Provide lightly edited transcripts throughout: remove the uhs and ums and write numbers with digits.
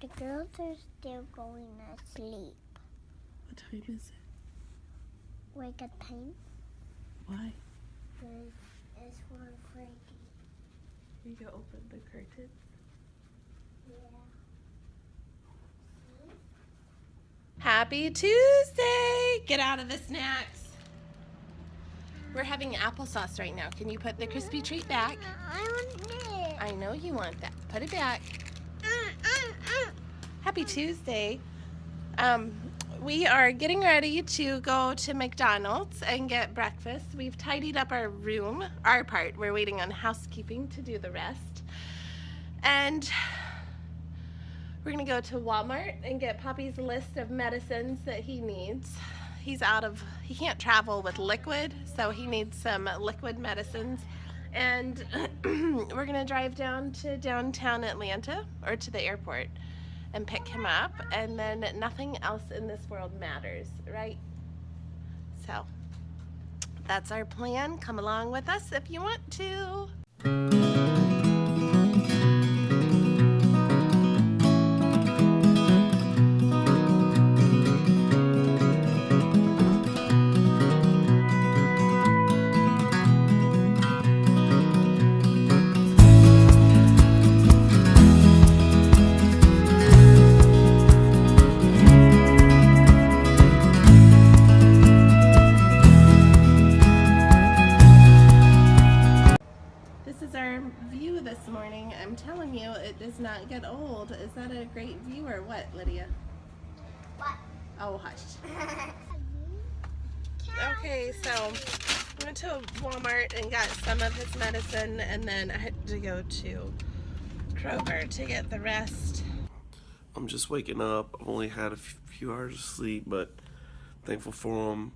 The girls are still going to sleep. What time is it? Wake up time. Why? Because it's 1:30. You go open the curtain. Yeah. Happy Tuesday! Get out of the snacks. We're having applesauce right now. Can you put the crispy treat back? I want it. I know you want that. Put it back. Happy Tuesday. We are getting ready to go to McDonald's and get breakfast. We've tidied up our room, our part. We're waiting on housekeeping to do the rest. And we're gonna go to Walmart and get Poppy's list of medicines that he needs. He can't travel with liquid, so he needs some liquid medicines. And we're gonna drive down to downtown Atlanta, or to the airport, and pick him up, and then nothing else in this world matters, right? So that's our plan. Come along with us if you want to. View this morning. I'm telling you, it does not get old. Is that a great view or what, Lydia? What? Oh, hush. Okay, so I went to Walmart and got some of his medicine, and then I had to go to Kroger to get the rest. I'm just waking up. I've only had a few hours of sleep, but thankful for them.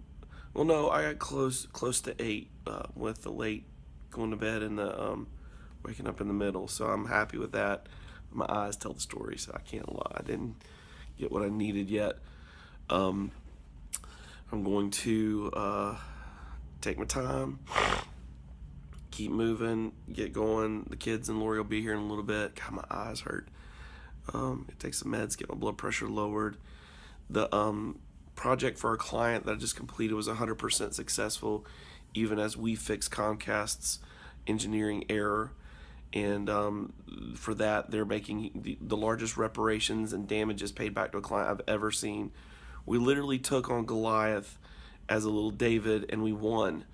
Well, no, I got close to 8 with the late going to bed and the waking up in the middle, so I'm happy with that. My eyes tell the story, so I can't lie. I didn't get what I needed yet. I'm going to take my time, keep moving, get going. The kids and Lori will be here in a little bit. God, my eyes hurt. Take some meds, get my blood pressure lowered. The project for our client that I just completed was 100% successful, even as we fixed Comcast's engineering error. And for that, they're making the largest reparations and damages paid back to a client I've ever seen. We literally took on Goliath as a little David, and we won.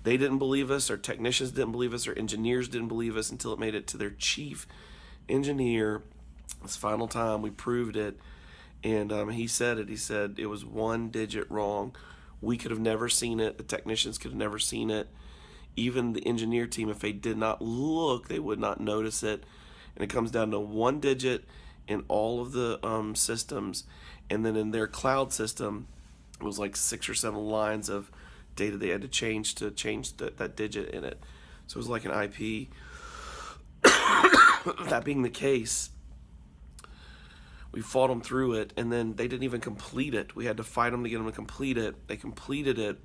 They didn't believe us, our technicians didn't believe us, our engineers didn't believe us until it made it to their chief engineer. This final time, we proved it. And he said it was 1 digit wrong. We could have never seen it. The technicians could have never seen it. Even the engineer team, if they did not look, they would not notice it. And it comes down to 1 digit in all of the systems. And then in their cloud system, it was like 6 or 7 lines of data they had to change that digit in it. So it was like an IP. That being the case, we fought them through it, and then they didn't even complete it. We had to fight them to get them to complete it. They completed it.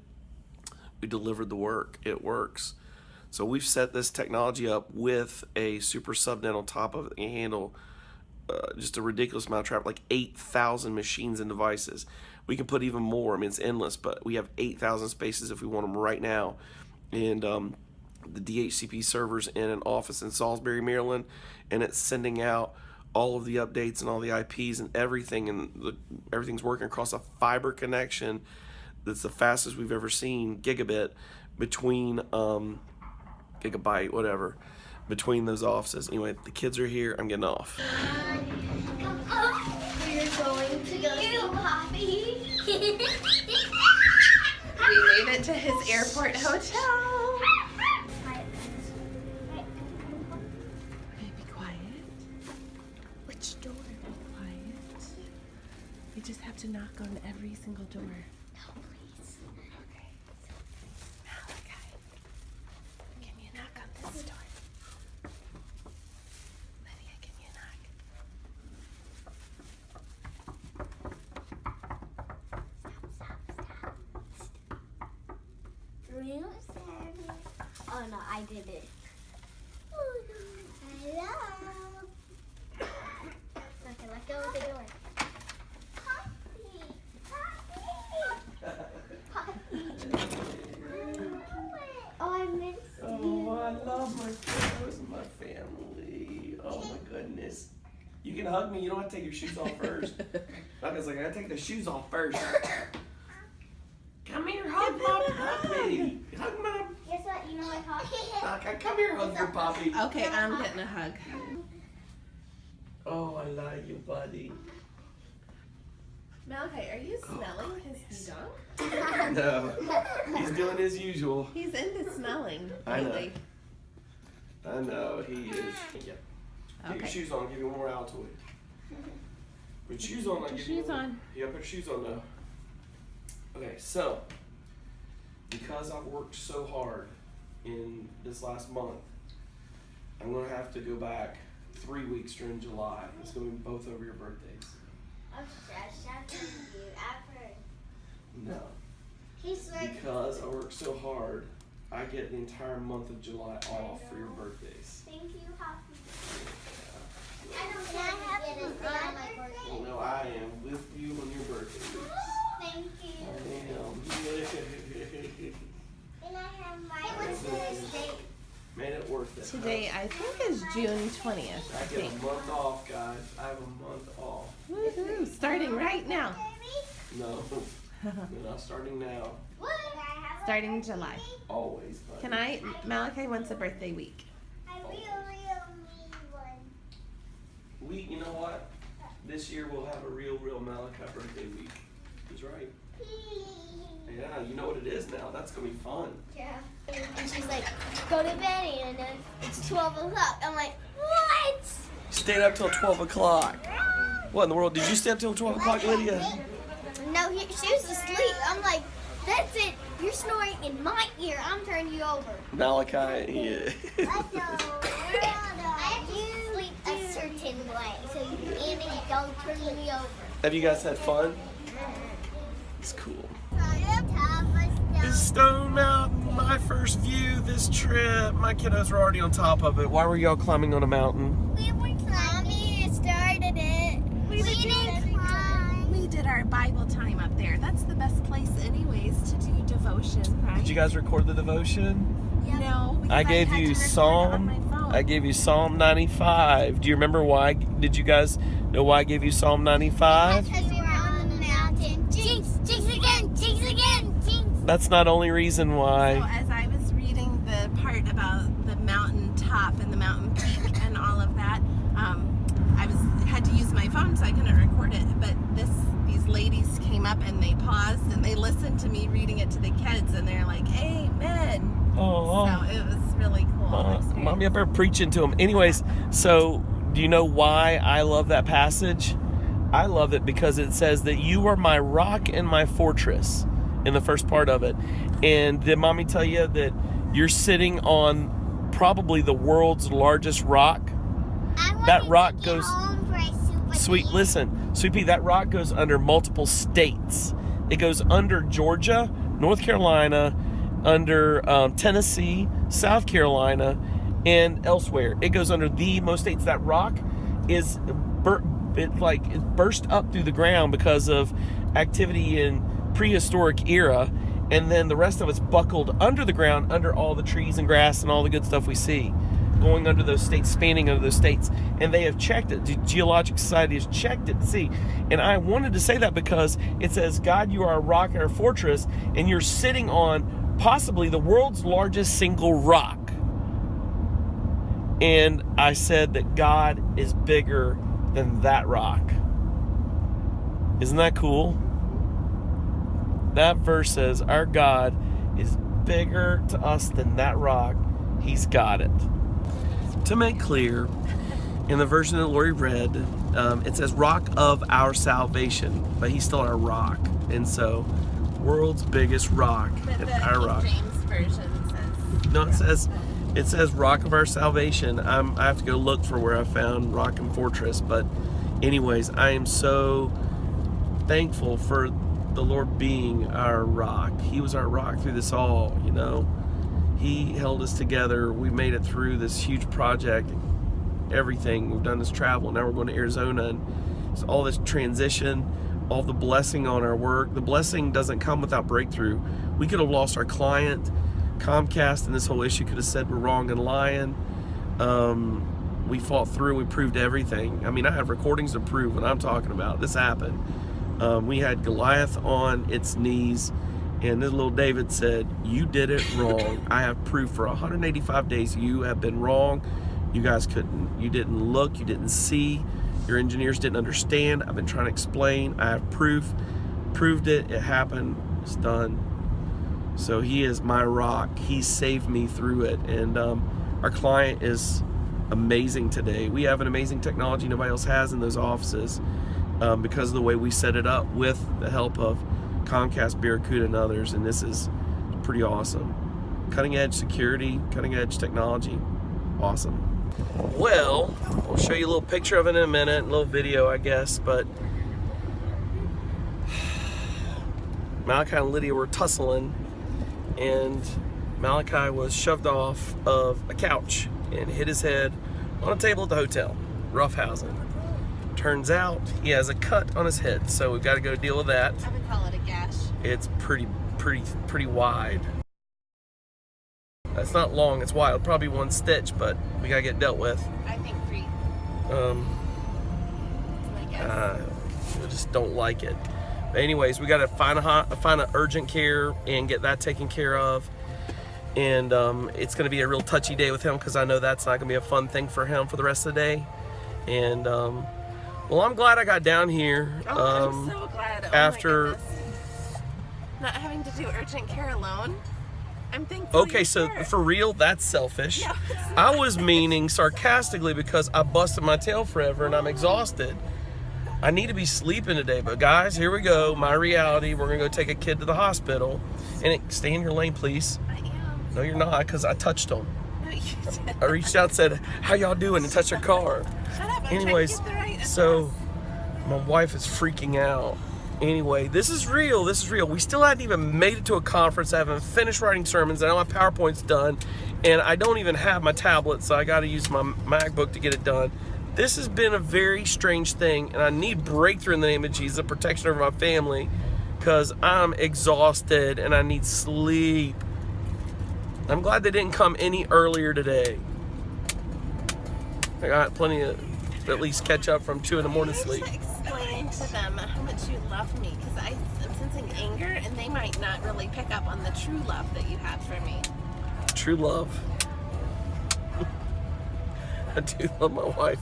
We delivered the work. It works. So we've set this technology up with a super subnet on top of it that can handle just a ridiculous amount of traffic, like 8,000 machines and devices. We can put even more. I mean, it's endless, but we have 8,000 spaces if we want them right now. And the DHCP server's in an office in Salisbury, Maryland, and it's sending out all of the updates and all the IPs and everything, and everything's working across a fiber connection that's the fastest we've ever seen, gigabit, between gigabyte, whatever, between those offices. Anyway, the kids are here. I'm getting off. We're going to go see Poppy. We made it to his airport hotel. Okay, be quiet. Which door? Be quiet. We just have to knock on every single door. No, please. Okay. Malachi, can you knock on this door? Lydia, can you knock? Stop. Real Sammy. Oh no, I did it. Hello. Okay, let's go with goodness. You can hug me. You don't have to take your shoes off first. I was like, I gotta take the shoes off first. Come here, hug Mom. Hug me. Hug Mom. Guess what? You know my coffee? Okay, come here, hug your poppy. Okay, I'm getting a hug. Oh, I like you, buddy. Malachi, are you smelling his dog? No, he's doing his usual. He's into smelling I know. lately. I know, he is. Yeah. Get your Okay. shoes on, give you one more Altoid. Put your shoes on, I'll Put give your you shoes one. on. You gotta put your shoes on though. Okay, so, because I've worked so hard in this last month, I'm gonna have to go back 3 weeks during July. It's gonna be both over your birthdays. I'm shouting you. I've heard. No. He's like. Because I worked so hard, I get the entire month of July off for your birthdays. Thank you, Happy. Yeah. I don't have to get it on my birthday. Well, no, I am with you on your birthday. Thank you. I am. And I have my. What's today's date? Made it worth it. Today, I think, is June 20th. I I get think. a month off, guys. I have a month off. Woohoo! Starting right now. No, we're not starting now. What? Starting July. Always. Buddy. Can I? Malachi wants a birthday week. I really need one. You know what? This year we'll have a real Malachi birthday week. He's right. Yeah, you know what it is now. That's gonna be fun. Yeah. And she's like, go to bed, and it's 12 o'clock. I'm like, what? Stayed up till 12 o'clock. What in the world? Did you stay up till 12 o'clock, Lydia? No, she was asleep. I'm like, that's it. You're snoring in my ear. I'm turning you over. Malachi, yeah. I have to sleep a certain way, so you don't turn me over. Have you guys had fun? It's cool. It's Stone Mountain, my first view this trip. My kiddos were already on top of it. Why were y'all climbing on a mountain? We were climbing. It started it. We didn't climb. We did our Bible time up there. That's the best place, anyways, to do devotion, right? Did you guys record the devotion? No. because I gave had you to record it on my Psalm. phone. I gave you Psalm 95. Do you remember why? Did you guys know why I gave you Psalm 95? Because we were on the mountain. Jinx! Jinx again! Jinx again! Jinx! That's not only reason So why. as I was reading the part about the mountain top and the mountain peak and all of that, had to use my phone so I couldn't record it. But these ladies came up and they paused and they listened to me reading it to the kids, and they're like, "Amen." Oh, So it was really cool. experience. Mommy up there preaching to them. Anyways, so do you know why I love that passage? I love it because it says that you are my rock and my fortress in the first part of it. And did Mommy tell you that you're sitting on probably the world's largest rock? That rock goes, sweet Pea, that rock goes under multiple states. It goes under Georgia, North Carolina, under Tennessee, South Carolina, and elsewhere. It goes under the most states. That rock is it burst up through the ground because of activity in prehistoric era, and then the rest of it's buckled under the ground, under all the trees and grass and all the good stuff we see, going under those states, spanning under those states. And they have checked it. The Geologic Society has checked it to see. And I wanted to say that because it says, God, you are a rock and a fortress, and you're sitting on possibly the world's largest single rock. And I said that God is bigger than that rock. Isn't that cool? That verse says our God is bigger to us than that rock. He's got it. To make clear, in the version that Lori read, it says rock of our salvation, but he's still our rock. And so, world's biggest rock, But the our rock. King James version says. No, it says rock of our salvation. I have to go look for where I found rock and fortress. But anyways, I am so thankful for the Lord being our rock. He was our rock through this all, you know. He held us together. We made it through this huge project, everything. We've done this travel. Now we're going to Arizona, and so all this transition, all the blessing on our work. The blessing doesn't come without breakthrough. We could have lost our client. Comcast and this whole issue could have said we're wrong and lying. we fought through. We proved everything. I mean, I have recordings to prove what I'm talking about. This happened. We had Goliath on its knees, and this little David said, "You did it wrong. I have proof for 185 days you have been wrong. You guys you didn't look, you didn't see, your engineers didn't understand. I've been trying to explain. I have proof, proved it, it happened, it's done." So he is my rock. He saved me through it. And our client is amazing today. We have an amazing technology nobody else has in those offices because of the way we set it up with the help of Comcast, Barracuda, and others. And this is pretty awesome. Cutting edge security, cutting edge technology. Awesome. Well, I'll show you a little picture of it in a minute, a little video, I guess, but Malachi and Lydia were tussling, and Malachi was shoved off of a couch and hit his head on a table at the hotel. Roughhousing. Turns out he has a cut on his head, so we've got to go deal with that. I would call it a gash. It's pretty wide. It's not long, it's wide. Probably one stitch, but we gotta get dealt with. I think 3. I guess. I just don't like it. But anyways, we gotta find an urgent care and get that taken care of. And it's gonna be a real touchy day with him because I know that's not gonna be a fun thing for him for the rest of the day. And well, I'm glad I got down here. I'm so glad. Oh after not having to do urgent care alone. I'm thankful. Okay, so here. for real, that's selfish. No, it's not. I was meaning sarcastically because I busted my tail forever and I'm exhausted. I need to be sleeping today, but guys, here we go. My reality. We're gonna go take a kid to the hospital. And stay in your lane, please. I am. No, you're not, because I touched them. No, you didn't. I reached out and said, "How y'all doing?" and touched their car. Shut up. I'm Anyways, trying to get the right so my wife is freaking out. Anyway, this is real. This is real. We still hadn't even made it to a conference. I haven't finished writing sermons. I know my PowerPoint's done, and I don't even have my tablet, so I got to use my MacBook to get it done. This has been a very strange thing, and I need breakthrough in the name of Jesus, protection over my family, because I'm exhausted and I need sleep. I'm glad they didn't come any earlier today. I got plenty of at least catch up from 2 in the morning sleep. Explain to them how much you love me, because I'm sensing anger and they might not really pick up on the true love that you have for me. True love. I do love my wife,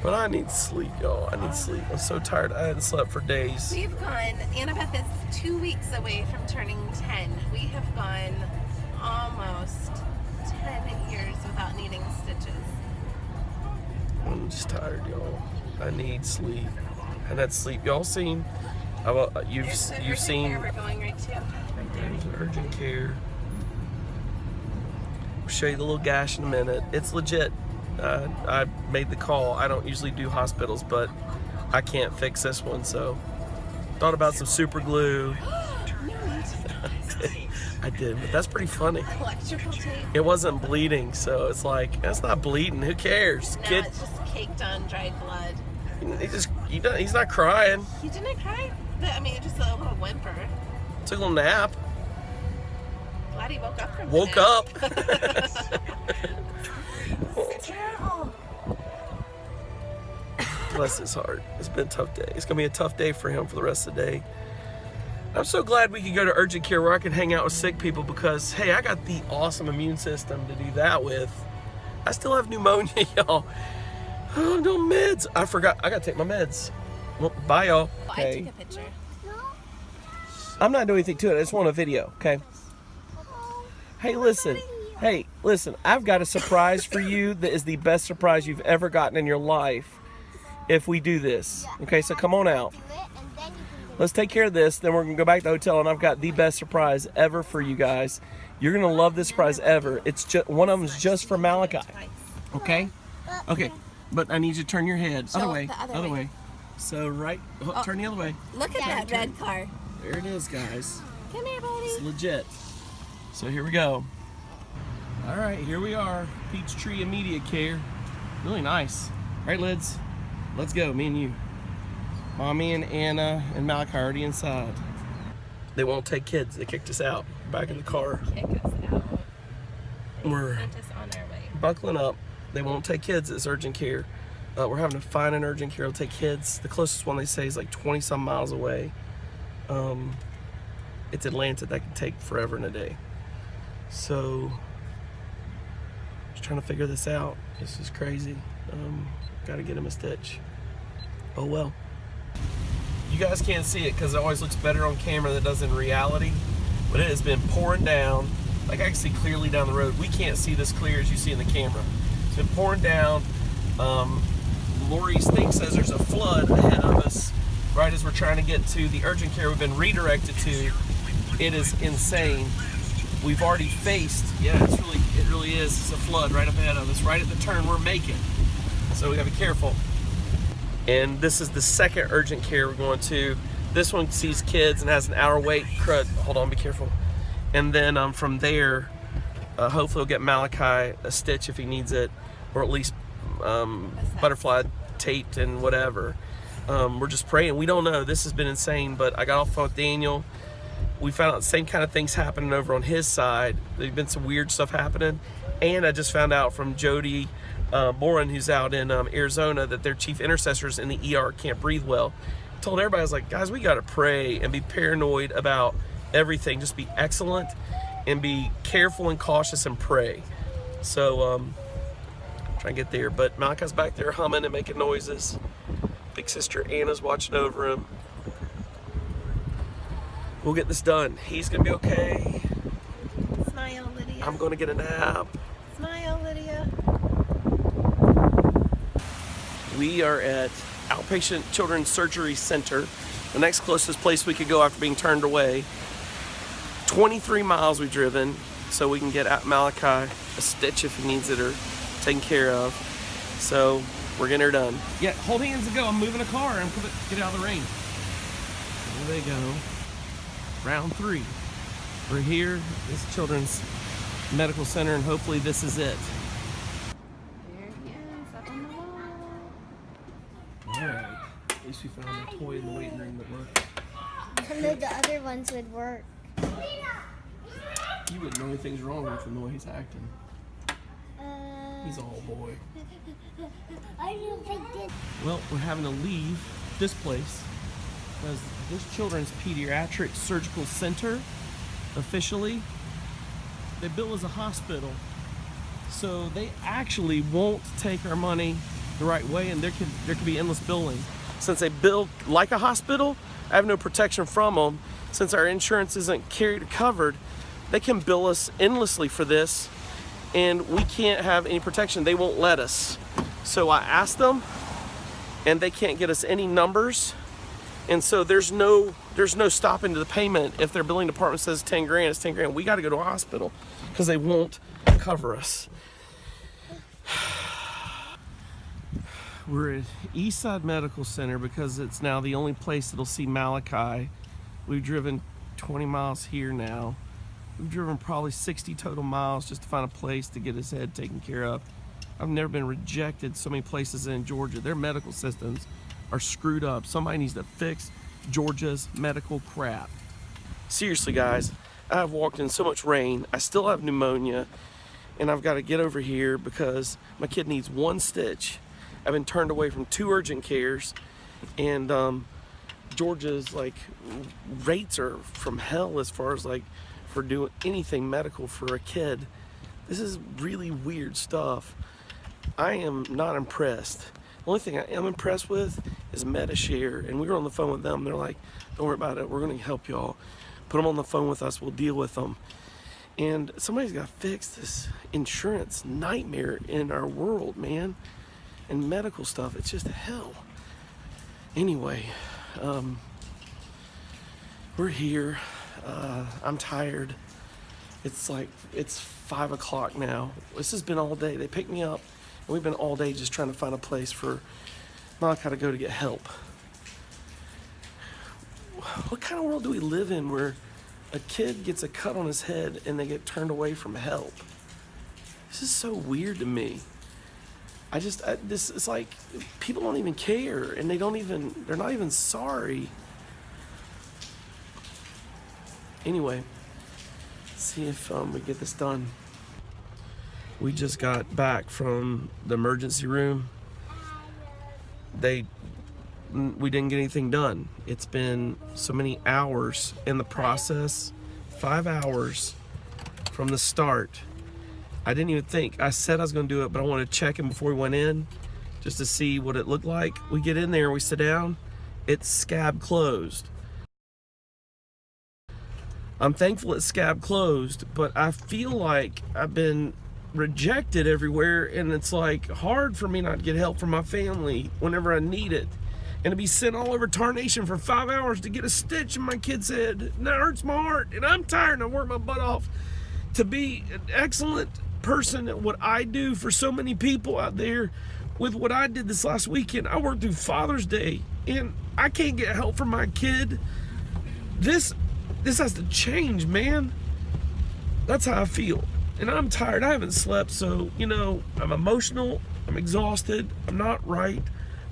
but I need sleep, y'all. I need sleep. I'm so tired. I hadn't slept for days. We've gone, Annabeth is 2 weeks away from turning 10. We have gone almost 10 years without needing stitches. I'm just tired, y'all. I need sleep. And that sleep, y'all seen? You've seen. Where we're going right to. There's an urgent care. I'll show you the little gash in a minute. It's legit. I made the call. I don't usually do hospitals, but I can't fix this one, so thought about some super glue. I did, but that's pretty funny. Electrical tape. It wasn't bleeding, so it's like, that's not bleeding. Who cares? No, Kid, it's just caked on dried blood. he's not crying. You didn't cry? I mean, just a little whimper. Took a little nap. Glad he woke up from Woke the up. nap. It's terrible. Bless his heart. It's been a tough day. It's gonna be a tough day for him for the rest of the day. I'm so glad we could go to urgent care where I can hang out with sick people because, hey, I got the awesome immune system to do that with. I still have pneumonia, y'all. Oh, no meds. I forgot. I gotta take my meds. Well, bye, y'all. I took a picture. I'm not doing anything to it. I just want a video, okay? Hey, listen. Hey, listen. I've got a surprise for you that is the best surprise you've ever gotten in your life if we do this. Okay, so come on out. Let's take care of this, then we're going to go back to the hotel, and I've got the best surprise ever for you guys. You're going to love this surprise ever. It's just one of them is just for Malachi. Okay? Okay. But I need you to turn your head. Show Other way. the other Other way. way. So right. Turn the other way. Look at that red car. There it is, guys. Come here, buddy. It's legit. So here we go. All right, here we are. Peachtree Immediate Care. Really nice. All right, Lids. Let's go, me and you. Mommy and Anna and Malachi are already inside. They won't take kids. They kicked us out. Back in the car. Kick us out. We're Sent us on our way. buckling up. They won't take kids as urgent care. We're having to find an urgent care to take kids. The closest one they say is like 20 some miles away. It's Atlanta. That can take forever and a day. So just trying to figure this out. This is crazy. Got to get him a stitch. Oh well. You guys can't see it because it always looks better on camera than it does in reality. But it has been pouring down. Like I can see clearly down the road. We can't see this clear as you see in the camera. It's been pouring down. Lori's thing says there's a flood ahead of us right as we're trying to get to the urgent care we've been redirected to. It is insane. We've already faced, yeah, it really is. It's a flood right up ahead of us, right at the turn we're making. So we gotta be careful. And this is the second urgent care we're going to. This one sees kids and has an hour wait. Crud, hold on, be careful. And then from there, hopefully we'll get Malachi a stitch if he needs it, or at least butterfly taped and whatever. We're just praying. We don't know. This has been insane, but I got off the phone with Daniel. We found out the same kind of things happening over on his side. There's been some weird stuff happening. And I just found out from Jody Boren, who's out in Arizona, that their chief intercessors in the ER can't breathe well. I told everybody, I was like, guys, we got to pray and be paranoid about everything. Just be excellent and be careful and cautious and pray. So, trying to get there. But Malachi's back there humming and making noises. Big sister Anna's watching over him. We'll get this done. He's gonna be okay. Smile, Lydia. I'm gonna get a nap. Smile, Lydia. We are at Outpatient Children's Surgery Center, the next closest place we could go after being turned away. 23 miles we've driven so we can get Malachi a stitch if he needs it or taken care of. So we're getting her done. Yeah, hold hands and go. I'm moving a car and get out of the rain. There they go. Round 3. We're here. This is Children's Medical Center, and hopefully this is it. There he is, up on the wall. Alright. At least we found a toy in the waiting room that worked. I know the other ones would work. You wouldn't know anything's wrong with him the way he's acting. He's all boy. I don't think this. Well, we're having to leave this place because this Children's Pediatric Surgical Center, officially, they bill as a hospital. So they actually won't take our money the right way, and there could be endless billing. Since they bill like a hospital, I have no protection from them. Since our insurance isn't carried or covered, they can bill us endlessly for this, and we can't have any protection. They won't let us. So I asked them, and they can't get us any numbers. And so there's no stopping to the payment. If their billing department says 10 grand, it's 10 grand. We got to go to a hospital because they won't cover us. We're at Eastside Medical Center because it's now the only place that'll see Malachi. We've driven 20 miles here now. We've driven probably 60 total miles just to find a place to get his head taken care of. I've never been rejected so many places in Georgia. Their medical systems are screwed up. Somebody needs to fix Georgia's medical crap. Seriously, guys, I've walked in so much rain. I still have pneumonia, and I've got to get over here because my kid needs one stitch. I've been turned away from 2 urgent cares, and Georgia's like rates are from hell as far as like for doing anything medical for a kid. This is really weird stuff. I am not impressed. The only thing I am impressed with is MediShare, and we were on the phone with them. They're like, don't worry about it, we're going to help y'all. Put them on the phone with us, we'll deal with them. And somebody's got to fix this insurance nightmare in our world, man. And medical stuff, it's just hell. Anyway, we're here. I'm tired. It's 5 o'clock now. This has been all day. They picked me up, and we've been all day just trying to find a place for Malachi to go to get help. What kind of world do we live in where a kid gets a cut on his head and they get turned away from help? This is so weird to me. It's like people don't even care, and they're not even sorry. Anyway, let's see if we get this done. We just got back from the emergency room. We didn't get anything done. It's been so many hours in the process. 5 hours from the start. I didn't even think. I said I was going to do it, but I wanted to check him before we went in just to see what it looked like. We get in there, we sit down, it's scab closed. I'm thankful it's scab closed, but I feel like I've been rejected everywhere, and it's like hard for me not to get help from my family whenever I need it. And to be sent all over tarnation for 5 hours to get a stitch in my kid's head, and that hurts my heart, and I'm tired and I work my butt off to be an excellent person at what I do for so many people out there. With what I did this last weekend, I worked through Father's Day, and I can't get help from my kid. This has to change, man. That's how I feel. And I'm tired. I haven't slept, so, you know, I'm emotional. I'm exhausted. I'm not right.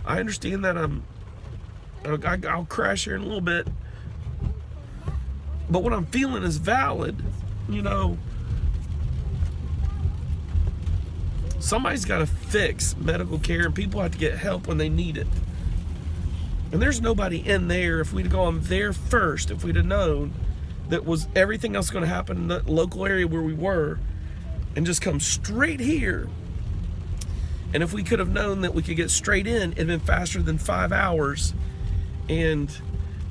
I understand that I'll crash here in a little bit. But what I'm feeling is valid. You know, somebody's got to fix medical care, and people have to get help when they need it. And there's nobody in there. If we'd gone there first, if we'd have known that was everything else going to happen in the local area where we were, and just come straight here. And if we could have known that we could get straight in, it'd been faster than 5 hours, and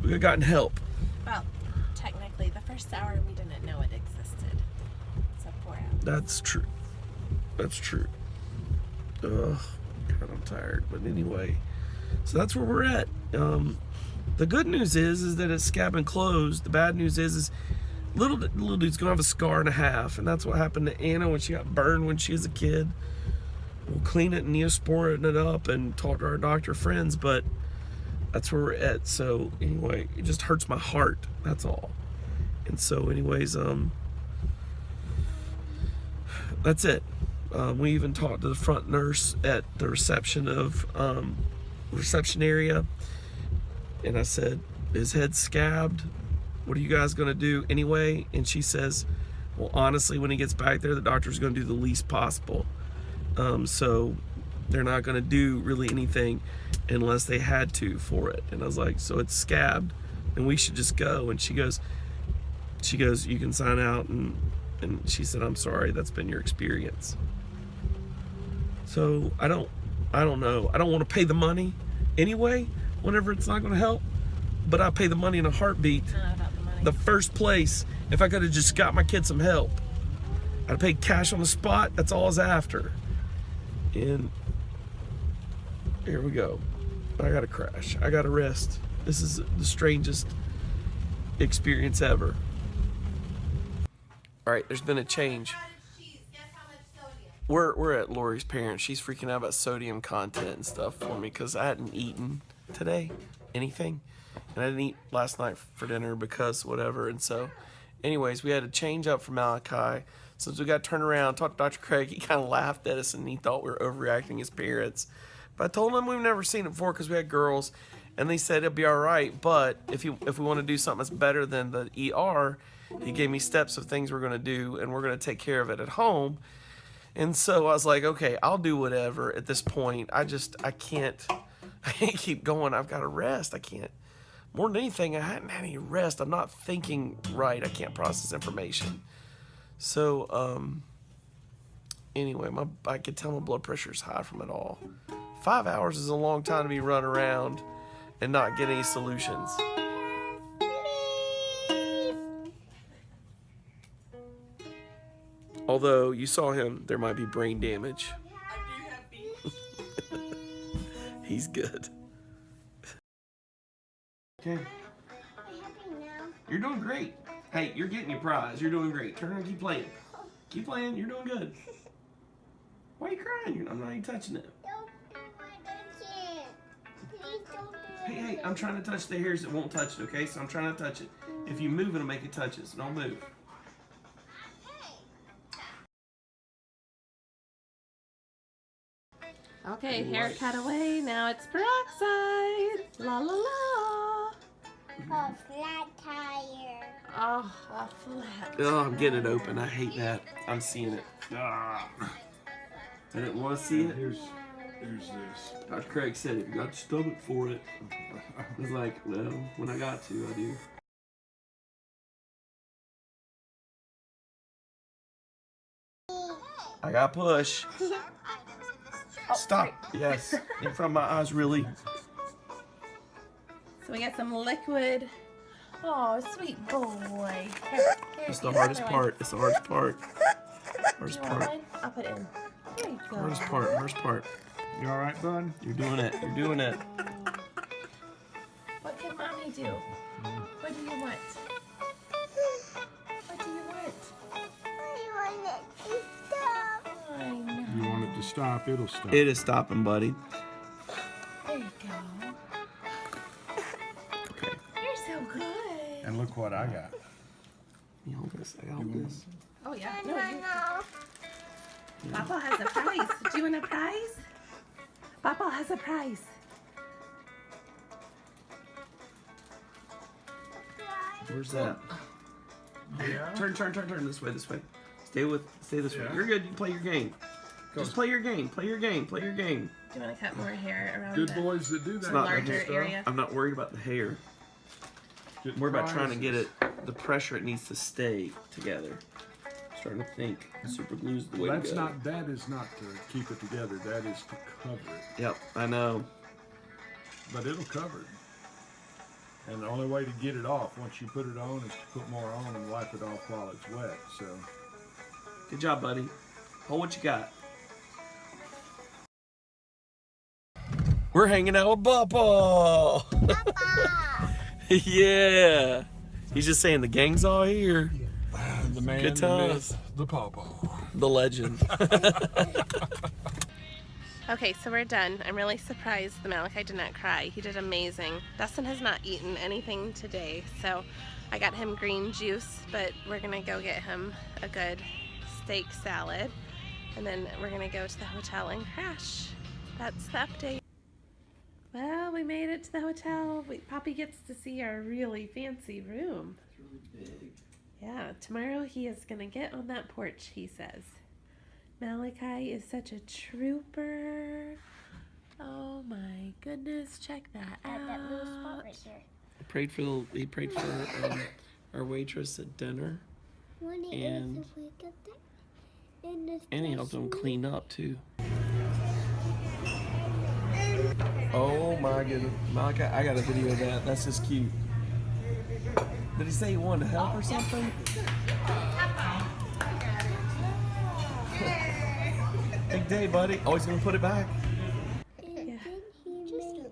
we could have gotten help. Well, technically, the first hour we didn't know it existed. So 4 hours. That's true. That's true. Ugh, God, I'm tired. But anyway, so that's where we're at. The good news is that it's scab and closed. The bad news is little dude's gonna have a scar and a half, and that's what happened to Anna when she got burned when she was a kid. We'll clean it and Neosporin it up and talk to our doctor friends, but that's where we're at. So anyway, it just hurts my heart. That's all. And so, anyways, that's it. We even talked to the front nurse at the reception area, and I said, his head's scabbed. What are you guys gonna do anyway? And she says, well, honestly, when he gets back there, the doctor's gonna do the least possible. So they're not gonna do really anything unless they had to for it. And I was like, so it's scabbed and we should just go. And she goes, you can sign out. And she said, I'm sorry, that's been your experience. So I don't know. I don't want to pay the money anyway, whenever it's not gonna help, but I'll pay the money in a heartbeat. The first place, if I could have just got my kid some help, I'd pay cash on the spot. That's all I was after. And here we go. I gotta crash. I gotta rest. This is the strangest experience ever. All right, there's been a change. We're at Lori's parents. She's freaking out about sodium content and stuff for me because I hadn't eaten today, anything. And I didn't eat last night for dinner because whatever. And so, anyways, we had to change up for Malachi. Since we got turned around, talked to Dr. Craig, he kind of laughed at us and he thought we were overreacting as parents. But I told him we've never seen it before because we had girls. And they said it'll be all right. But if we want to do something that's better than the ER, he gave me steps of things we're going to do. And we're going to take care of it at home. And so I was like, okay, I'll do whatever at this point. I can't keep going. I've got to rest. I can't. More than anything, I hadn't had any rest. I'm not thinking right. I can't process information. So, anyway, I could tell my blood pressure's high from it all. 5 hours is a long time to be running around and not get any solutions. Although you saw him, there might be brain damage. He's good. Okay. You're doing great. Hey, you're getting your prize. You're doing great. Turn around and keep playing. Keep playing. You're doing good. Why are you crying? I'm not even touching it. Don't do it. Please don't do it. Hey, I'm trying to touch the hairs that won't touch it, okay? So I'm trying to touch it. If you move, it'll make it touch it. So don't move. Okay, haircut away. Now it's peroxide. La la la. Oh, flat tire. Oh, a flat. Oh, I'm getting it open. I hate that. I'm seeing it. Ah. I didn't want to see it. Here's this. Dr. Craig said if you got the stomach for it. I was like, well, when I got to, I do. I got push. Stop. Yes. In front of my eyes, really. So we got some liquid. Oh, sweet boy. Here, It's the hardest part. It's the hardest part. Hardest You want part. mine? I'll put it in. There you go. Hardest part. Hardest part. You all right, bud? You're doing it. You're doing it. What can mommy do? What do you want? What do you want? I know. You want it to stop, it'll stop. It is stopping, buddy. There you go. Okay. You're so good. And look what I got. You hold this. I got this. Oh yeah. No, Papa has a prize. Do you want a prize? Papa has a prize. Where's that? Yeah. Turn this way. Stay this way. Yeah. You're good. You play your game. Just play your game. Play your game. Play your game. Do you want to cut more hair around Good the boys that do that. not kind of larger stuff. area? I'm not worried about the hair. Getting I'm worried about trying to prizes. get it. The pressure it needs to stay together. Starting to think super glue's the way That's to go. not. That is not to keep it together. That is to cover it. Yep, I know. But it'll cover it. And the only way to get it off once you put it on is to put more on and wipe it off while it's wet. So Good job, buddy. Hold what you got. We're hanging out with Papa. Yeah. He's just saying the gang's all here. the man, Good the times. myth, the pawpaw. The legend. Okay, so we're done. I'm really surprised the Malachi did not cry. He did amazing. Dustin has not eaten anything today, so I got him green juice, but we're gonna go get him a good steak salad, and then we're gonna go to the hotel and crash. That's the update. Well, we made it to the hotel. Poppy gets to see our really fancy room. It's really big. Yeah, tomorrow he is gonna get on that porch, he says. Malachi is such a trooper. Oh my goodness, check that out. That little spot right there. He prayed for our waitress at dinner, and he helped him clean up too. Oh my goodness, Malachi! I got a video of that. That's just cute. Did he say he wanted to help or something? Big day, buddy. Oh, he's gonna put it back. And then he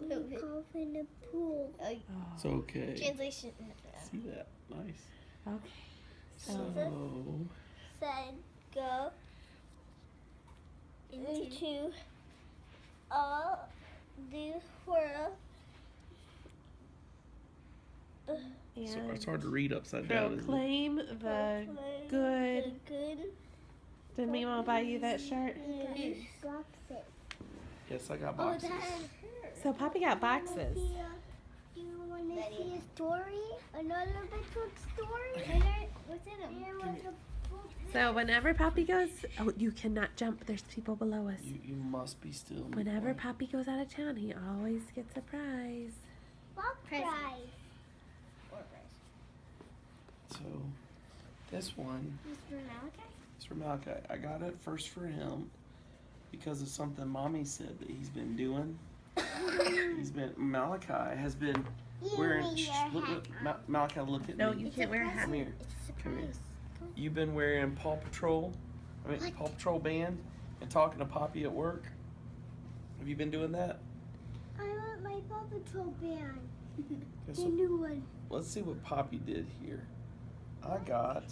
made me cough in the pool. It's okay. Translation. See that? Nice. Okay, so Said go into all the world. So and it's hard to read upside down. Isn't it? proclaim the good. Good. Did Mima buy you that shirt? news. Yes, I got Oh, boxes. that hurt. So Poppy got boxes. Do you want to see a story? Another big story? What's in them? So whenever Poppy goes, oh, you cannot jump. There's people below us. You must be still. Whenever Poppy goes out of town, he always gets a prize. Prize. So this one Mr. Malachi? is for Malachi. I got it first for him because of something Mommy said that he's been doing. Malachi has been wearing. Look, Malachi, look at No, me. you can't wear a hat. Come here. It's a Come here. surprise. You've been wearing Paw Patrol band and talking to Poppy at work. Have you been doing that? I want my Paw Patrol band. Okay, The so new one. let's see what Poppy did here. I got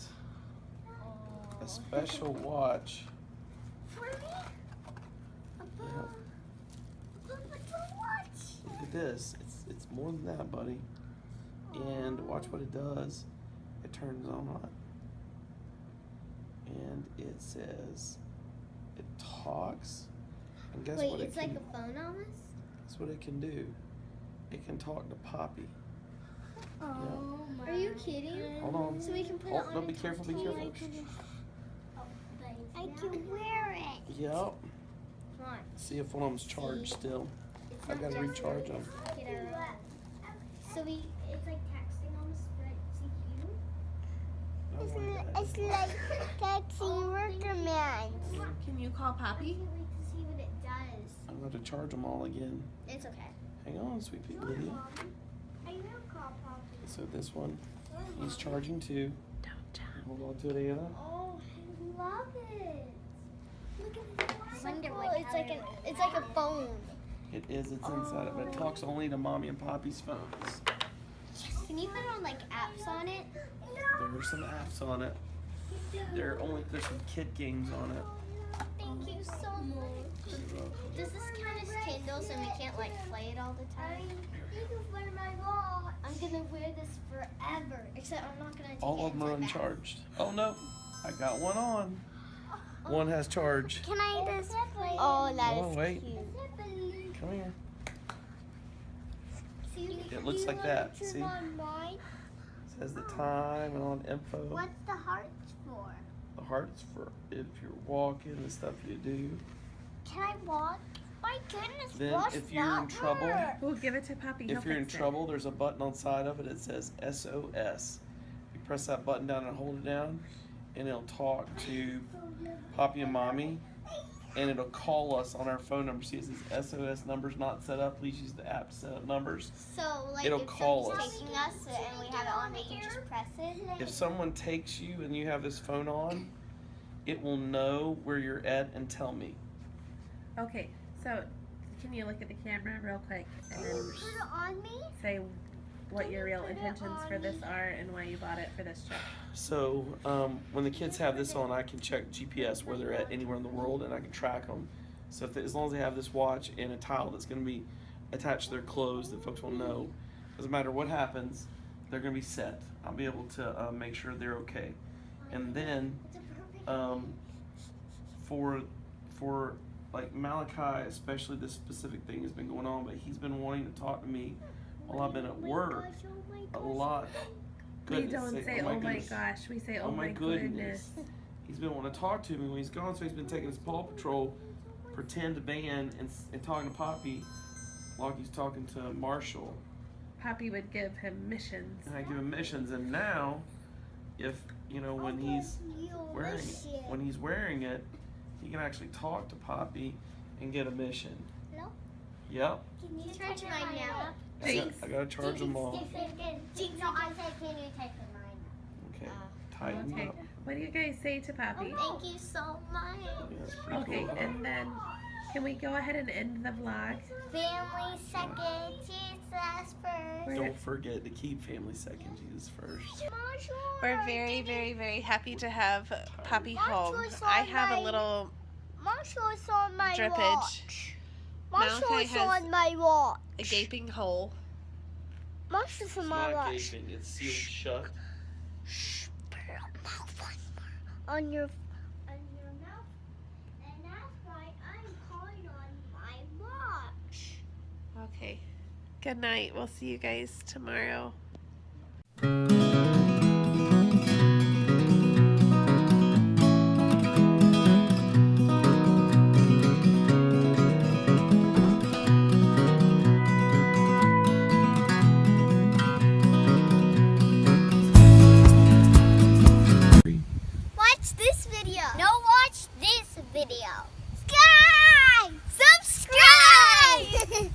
a special watch. For me? A Paw Patrol watch. Look at this. It's more than that, buddy. And watch what it does. It turns on. And it says it talks. And guess Wait, what it's it like can, a phone almost? Guess what it can do? It can talk to Poppy. Oh my. Are you kidding? Hold on. So we can put it Oh, on. no, be careful, be careful. I can wear it. Yep. Come on. See if one of them's charged still. I gotta recharge them. So it's like texting on the spread to you. It's like texting worker man. Can you call I Poppy? can't wait to see what it does. I'm going to charge them all again. It's okay. Hang on, sweet pea Lydia. I will call Poppy. So this one, he's charging too. Don't jump. Hold on to it, Anna. Oh, I love it. Look at this. Wonder Cool. what It's like a phone. It is, it's inside it, but it talks only to Mommy and Poppy's phones. Can you put on like apps on it? There are some apps on it. There's some kid games on it. Thank you so much. Does this count as Kindle so we can't like play it all the time? You can wear my watch. I'm gonna wear this forever. Except I'm not gonna take All it of them are until that. uncharged. Oh no, I got one on. One has charge. Can I just? Oh, that Oh, is wait. cute. Come here. See, It looks like that. See? It says the time and all the info. What's the hearts for? The heart's for if you're walking and stuff you do. Can I walk? My goodness, Then what's if you're in that trouble, word? We'll give it to Poppy. if you're in trouble, there's a button on the side of it. It says SOS. You press that button down and hold it down, and it'll talk to Poppy and Mommy, and it'll call us on our phone number. See, it says SOS numbers not set up. Please use the app to set up numbers. So like It'll if call someone's us. taking us and we have it on, we can just press it. If someone takes you and you have this phone on, it will know where you're at and tell me. Okay, so can you look at the camera real quick and then Put it on me? say what your real intentions for this are and why you bought it for this trip? So when the kids have this on, I can check GPS where they're at anywhere in the world, and I can track them. So if as long as they have this watch and a tile that's going to be attached to their clothes, that folks will know. Doesn't matter what happens, they're going to be set. I'll be able to make sure they're okay. And then for like Malachi, especially, this specific thing has been going on, but he's been wanting to talk to me while I've been at work a lot. We don't say, oh my goodness. gosh. We say, Oh my goodness. He's been wanting to talk to me when he's gone, so he's been taking his Paw Patrol pretend band and talking to Poppy like he's talking to Marshall. Poppy would give him missions. And I give him missions, and now, if you know when he's wearing it, he can actually talk to Poppy and get a mission. No. Yep. Can you charge mine now? I gotta charge them all. No, I said, can you take mine? Okay. Tighten Okay. up. What do you guys say to Poppy? Thank you so much. Yeah, that's pretty Okay, cool. and then can we go ahead and end the vlog? Family second, Jesus first. Don't forget to keep family second, Jesus first. We're very, very, very happy to have Poppy home. I have a little Marshall's on my drippage. watch. Malachi Marshall's has on my watch. a gaping hole. Marshall's on It's my not watch. gaping, it's sealed shut. On your mouth, and that's why I'm calling on my watch. Okay. Good night. We'll see you guys tomorrow. Watch this video. No, watch this video. Subscribe!